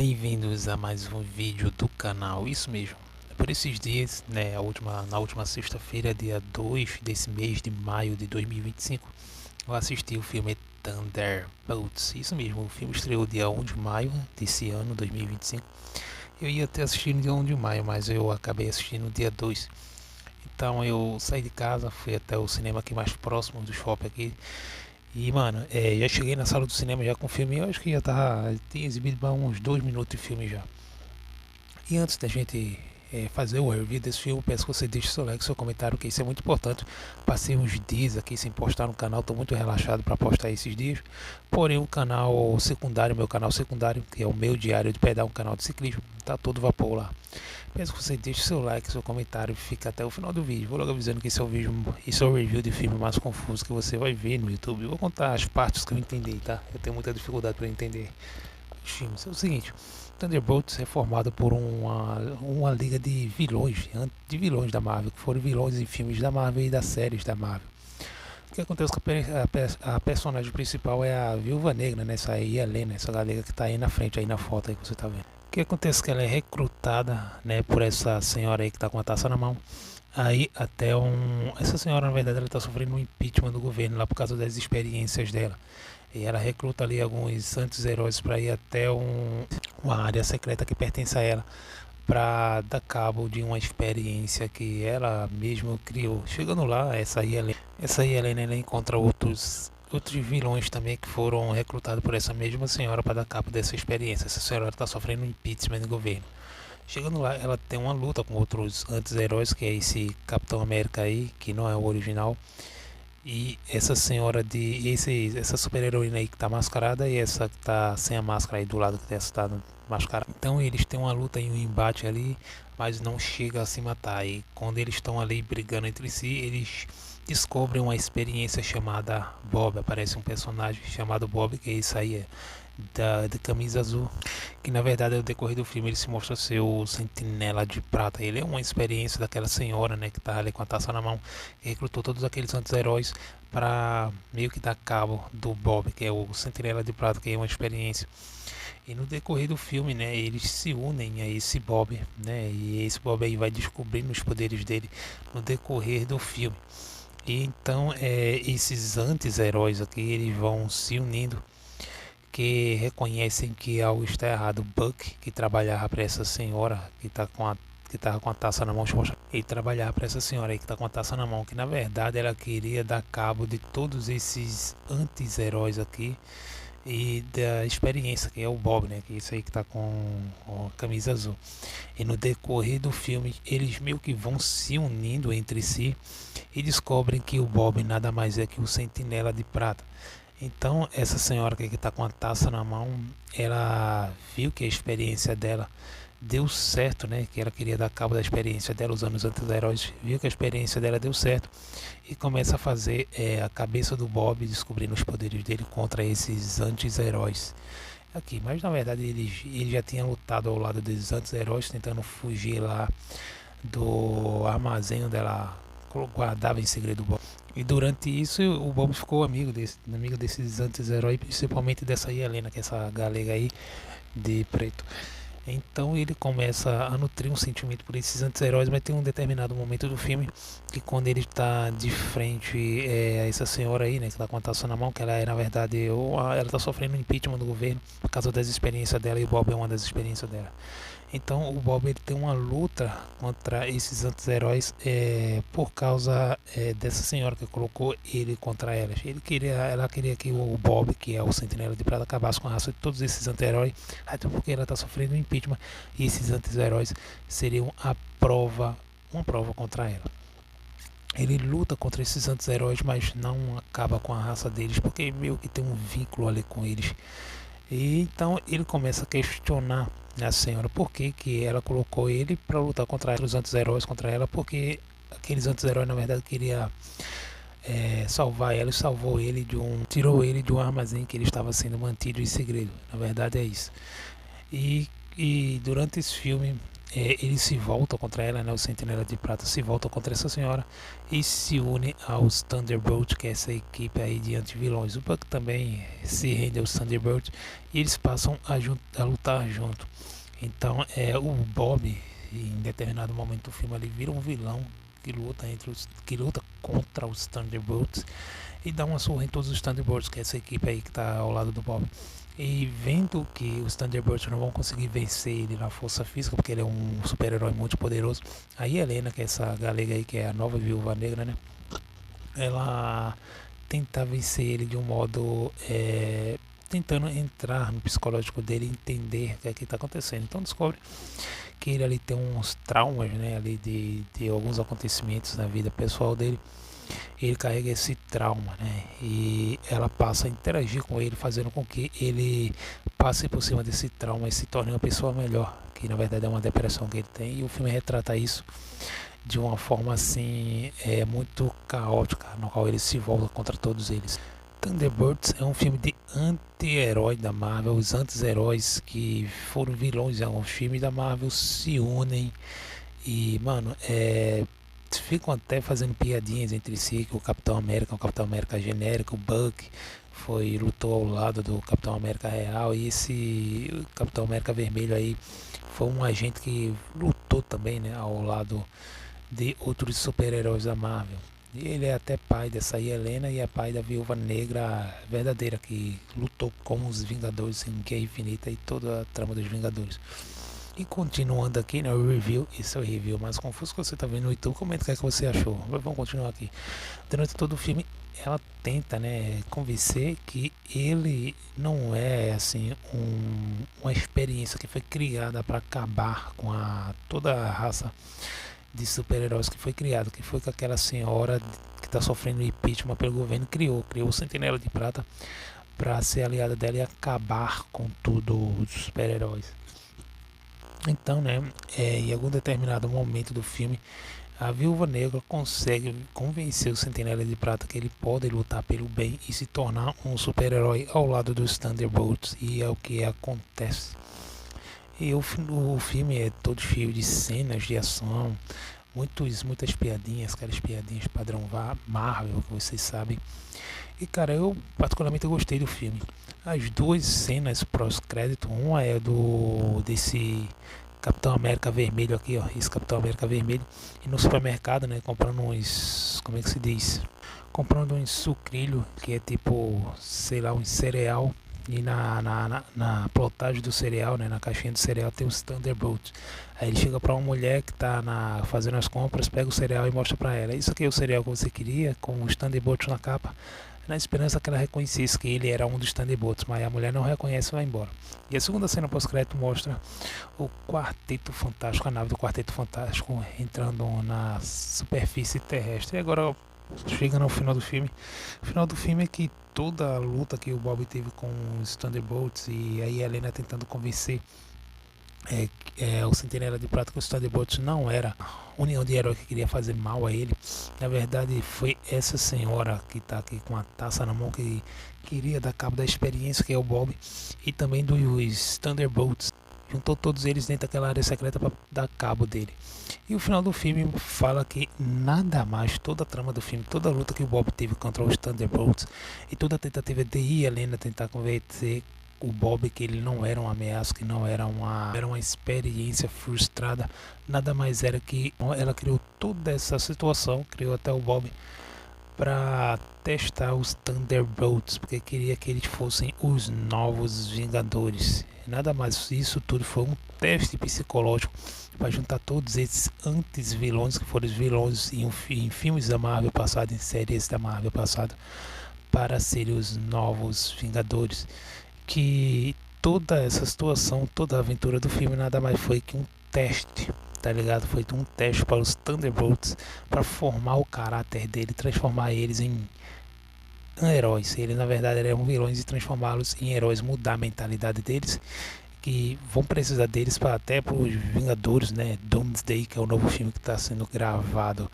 Bem-vindos a mais um vídeo do canal, isso mesmo. Por esses dias, né, na última sexta-feira, dia 2 desse mês de maio de 2025, eu assisti o filme Thunderbolts. Isso mesmo, o filme estreou dia 1 de maio desse ano, 2025. Eu ia ter assistido no dia 1 de maio, mas eu acabei assistindo no dia 2. Então eu saí de casa, fui até o cinema aqui mais próximo do shopping aqui. E, mano, já cheguei na sala do cinema já com o filme. Eu acho que já tinha exibido uns 2 minutos de filme já. E antes da gente fazer o review desse filme, peço que você deixe seu like, seu comentário, que isso é muito importante. Passei uns dias aqui sem postar no canal, estou muito relaxado para postar esses dias. Porém, o canal secundário, meu canal secundário, que é o meu diário de pedal, um canal de ciclismo, tá todo vapor lá. Peço que você deixe seu like, seu comentário e fique até o final do vídeo. Vou logo avisando que esse é o review de filme mais confuso que você vai ver no YouTube. Eu vou contar as partes que eu entendi, tá? Eu tenho muita dificuldade para entender os filmes. É o seguinte, Thunderbolts é formado por uma liga de vilões da Marvel, que foram vilões em filmes da Marvel e das séries da Marvel. O que acontece com a personagem principal é a Viúva Negra, né? Essa aí, Helena, essa galera que tá aí na frente, aí na foto aí que você tá vendo. O que acontece é que ela é recrutada, né, por essa senhora aí que tá com a taça na mão. Aí até essa senhora, na verdade, ela tá sofrendo um impeachment do governo lá por causa das experiências dela. E ela recruta ali alguns anti-heróis para ir até uma área secreta que pertence a ela, para dar cabo de uma experiência que ela mesma criou. Chegando lá, essa Helena ela encontra outros vilões também que foram recrutados por essa mesma senhora para dar cabo dessa experiência. Essa senhora está sofrendo um impeachment do governo. Chegando lá, ela tem uma luta com outros anti-heróis, que é esse Capitão América aí, que não é o original, e essa essa super heroína aí que tá mascarada e essa que tá sem a máscara aí do lado que essa tá mascarada. Então eles têm uma luta e um embate ali, mas não chega a se matar. E quando eles estão ali brigando entre si, eles descobrem uma experiência chamada Bob. Aparece um personagem chamado Bob, que é isso aí, de camisa azul, que na verdade ao decorrer do filme ele se mostra ser o Sentinela de Prata. Ele é uma experiência daquela senhora, né, que tá ali com a taça na mão, que recrutou todos aqueles anti-heróis para meio que dar cabo do Bob, que é o Sentinela de Prata, que é uma experiência. E no decorrer do filme, né, eles se unem a esse Bob, né, e esse Bob aí vai descobrindo os poderes dele no decorrer do filme. E então esses anti-heróis aqui, eles vão se unindo, que reconhecem que algo está errado. Buck, que trabalhava para essa senhora que estava com a taça na mão, ele trabalhava para essa senhora aí que está com a taça na mão, que na verdade ela queria dar cabo de todos esses anti-heróis aqui e da experiência, que é o Bob, né, que é isso aí que está com a camisa azul. E no decorrer do filme eles meio que vão se unindo entre si e descobrem que o Bob nada mais é que o Sentinela de Prata. Então essa senhora que está com a taça na mão, ela viu que a experiência dela deu certo, né? Que ela queria dar cabo da experiência dela usando os anti-heróis, viu que a experiência dela deu certo e começa a fazer a cabeça do Bob, descobrindo os poderes dele contra esses anti-heróis aqui. Mas na verdade ele já tinha lutado ao lado desses anti-heróis, tentando fugir lá do armazém onde ela guardava em segredo o Bob. E durante isso o Bob ficou amigo desses anti-heróis, principalmente dessa Helena, que é essa galega aí de preto. Então ele começa a nutrir um sentimento por esses anti-heróis, mas tem um determinado momento do filme que quando ele está de frente a essa senhora aí, né, que está com a taça na mão, que ela é na verdade, ela está sofrendo um impeachment do governo por causa das experiências dela, e o Bob é uma das experiências dela. Então o Bob ele tem uma luta contra esses anti-heróis por causa dessa senhora que colocou ele contra elas. Ela queria que o Bob, que é o Sentinela de Prata, acabasse com a raça de todos esses anti-heróis, até porque ela está sofrendo um impeachment e esses anti-heróis seriam uma prova contra ela. Ele luta contra esses anti-heróis, mas não acaba com a raça deles, porque meio que tem um vínculo ali com eles. E então ele começa a questionar a senhora por que ela colocou ele para lutar contra os anti-heróis contra ela, porque aqueles anti-heróis na verdade queria salvar ela, e salvou ele tirou ele de um armazém que ele estava sendo mantido em segredo. Na verdade é isso. E durante esse filme ele se volta contra ela, né? O Sentinela de Prata se volta contra essa senhora e se une aos Thunderbolts, que é essa equipe aí de anti-vilões. O Buck também se rende aos Thunderbolts e eles passam a lutar junto. Então o Bob, em determinado momento do filme, ele vira um vilão que luta contra os Thunderbolts e dá uma surra em todos os Thunderbolts, que é essa equipe aí que está ao lado do Bob. E vendo que os Thunderbolts não vão conseguir vencer ele na força física, porque ele é um super-herói muito poderoso, aí Helena, que é essa galega aí, que é a nova viúva negra, né? Ela tenta vencer ele de um modo tentando entrar no psicológico dele e entender o que está acontecendo. Então descobre que ele ali tem uns traumas, né, ali de alguns acontecimentos na vida pessoal dele. Ele carrega esse trauma, né? E ela passa a interagir com ele, fazendo com que ele passe por cima desse trauma e se torne uma pessoa melhor, que na verdade é uma depressão que ele tem. E o filme retrata isso de uma forma assim muito caótica, no qual ele se volta contra todos eles. Thunderbirds é um filme de anti-herói da Marvel. Os anti-heróis que foram vilões em alguns filmes da Marvel se unem e, mano, ficam até fazendo piadinhas entre si, que o Capitão América é um Capitão América genérico, o Buck lutou ao lado do Capitão América real, e esse Capitão América vermelho aí foi um agente que lutou também, né, ao lado de outros super-heróis da Marvel. E ele é até pai dessa Helena e é pai da Viúva Negra verdadeira, que lutou com os Vingadores em Guerra Infinita e toda a trama dos Vingadores. E continuando aqui, né, o review, esse é o review mais confuso que você está vendo no YouTube. Comenta o que, é que você achou. Mas vamos continuar aqui. Durante todo o filme, ela tenta, né, convencer que ele não é assim uma experiência que foi criada para acabar com toda a raça de super-heróis que foi criado, que foi com aquela senhora que está sofrendo impeachment pelo governo, criou o Sentinela de Prata para ser aliada dela e acabar com tudo os super-heróis. Então, né, em algum determinado momento do filme, a Viúva Negra consegue convencer o Sentinela de Prata que ele pode lutar pelo bem e se tornar um super-herói ao lado dos Thunderbolts, e é o que acontece. E o filme é todo cheio de cenas de ação, muitas piadinhas, aquelas piadinhas padrão Marvel, que vocês sabem. E cara, eu particularmente gostei do filme. As duas cenas pós-crédito, uma é desse Capitão América Vermelho aqui, ó, esse Capitão América Vermelho, e no supermercado, né, comprando uns, como é que se diz? Comprando um sucrilho, que é tipo, sei lá, um cereal. E na plotagem do cereal, né, na caixinha do cereal, tem os Thunderbolts. Aí ele chega pra uma mulher que tá fazendo as compras, pega o cereal e mostra pra ela: isso aqui é o cereal que você queria, com os Thunderbolts na capa, na esperança que ela reconhecesse que ele era um dos Thunderbolts, mas a mulher não reconhece e vai embora. E a segunda cena pós-crédito mostra o Quarteto Fantástico, a nave do Quarteto Fantástico entrando na superfície terrestre. E agora chega no final do filme. O final do filme é que toda a luta que o Bob teve com os Thunderbolts e aí a Helena tentando convencer o Sentinela de Prata que os Thunderbolts não era a união de herói que queria fazer mal a ele. Na verdade foi essa senhora que está aqui com a taça na mão que queria dar cabo da experiência, que é o Bob, e também dos Thunderbolts. Juntou todos eles dentro daquela área secreta para dar cabo dele. E o final do filme fala que nada mais, toda a trama do filme, toda a luta que o Bob teve contra os Thunderbolts e toda a tentativa de Helena tentar convencer o Bob que ele não era uma ameaça, que não era uma experiência frustrada, nada mais era que ela criou toda essa situação, criou até o Bob para testar os Thunderbolts, porque queria que eles fossem os novos Vingadores. Nada mais, isso tudo foi um teste psicológico para juntar todos esses anti-vilões, que foram os vilões em filmes da Marvel passado, em séries da Marvel passado, para serem os novos Vingadores. Que toda essa situação, toda a aventura do filme nada mais foi que um teste, tá ligado? Foi um teste para os Thunderbolts, para formar o caráter dele, transformar eles em heróis. Eles na verdade eram vilões, e transformá-los em heróis, mudar a mentalidade deles, que vão precisar deles para até para os Vingadores, né? Doomsday, que é o novo filme que está sendo gravado